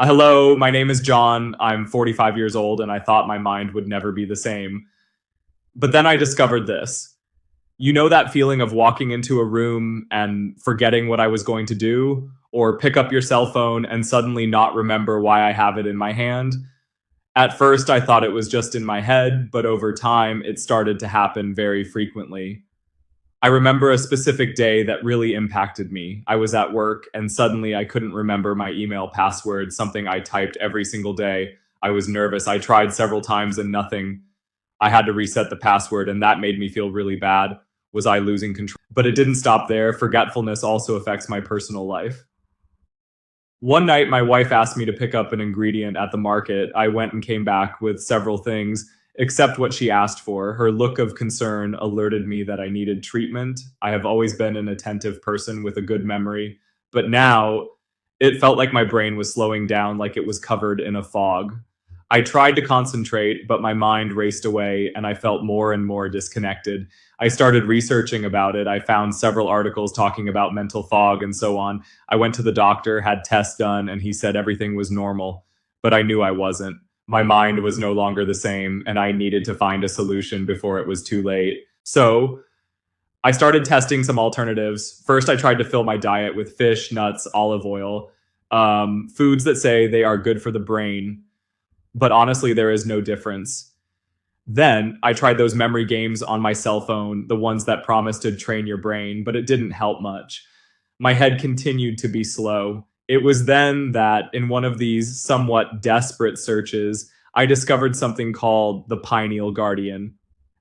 Hello, my name is John. I'm 45 years old and I thought my mind would never be the same. But then I discovered this. You know that feeling of walking into a room and forgetting what I was going to do? Or pick up your cell phone and suddenly not remember why I have it in my hand? At first, I thought it was just in my head, but over time, it started to happen very frequently. I remember a specific day that really impacted me. I was at work and suddenly I couldn't remember my email password, something I typed every single day. I was nervous. I tried several times and nothing. I had to reset the password and that made me feel really bad. Was I losing control? But it didn't stop there. Forgetfulness also affects my personal life. One night, my wife asked me to pick up an ingredient at the market. I went and came back with several things, except what she asked for. Her look of concern alerted me that I needed treatment. I have always been an attentive person with a good memory, but now it felt like my brain was slowing down, like it was covered in a fog. I tried to concentrate, but my mind raced away and I felt more and more disconnected. I started researching about it. I found several articles talking about mental fog and so on. I went to the doctor, had tests done, and he said everything was normal, but I knew I wasn't. My mind was no longer the same, and I needed to find a solution before it was too late. So I started testing some alternatives. First, I tried to fill my diet with fish, nuts, olive oil, foods that say they are good for the brain, but honestly, there is no difference. Then I tried those memory games on my cell phone, the ones that promised to train your brain, but it didn't help much. My head continued to be slow. It was then that, in one of these somewhat desperate searches, I discovered something called the Pineal Guardian.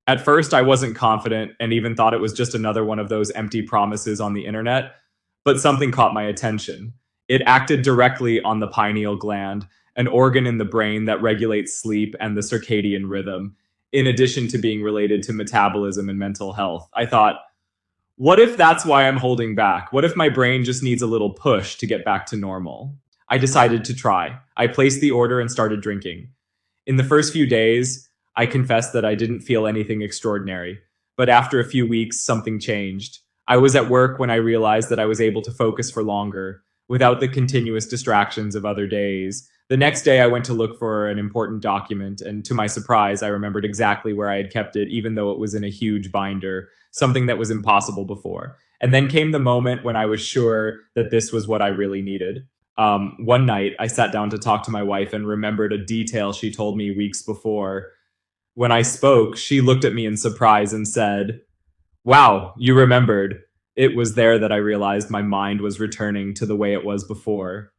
At first, I wasn't confident and even thought it was just another one of those empty promises on the internet, but something caught my attention. It acted directly on the pineal gland, an organ in the brain that regulates sleep and the circadian rhythm, in addition to being related to metabolism and mental health. I thought, what if that's why I'm holding back? What if my brain just needs a little push to get back to normal? I decided to try. I placed the order and started drinking. In the first few days, I confessed that I didn't feel anything extraordinary. But after a few weeks, something changed. I was at work when I realized that I was able to focus for longer, without the continuous distractions of other days. The next day, I went to look for an important document, and to my surprise, I remembered exactly where I had kept it, even though it was in a huge binder, something that was impossible before. And then came the moment when I was sure that this was what I really needed. One night, I sat down to talk to my wife and remembered a detail she told me weeks before. When I spoke, she looked at me in surprise and said, "Wow, you remembered." It was there that I realized my mind was returning to the way it was before.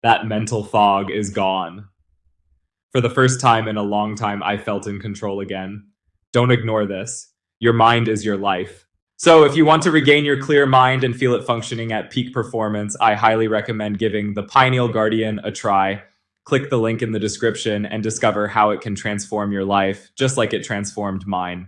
That mental fog is gone. For the first time in a long time, I felt in control again. Don't ignore this. Your mind is your life. So if you want to regain your clear mind and feel it functioning at peak performance, I highly recommend giving the Pineal Guardian a try. Click the link in the description and discover how it can transform your life, just like it transformed mine.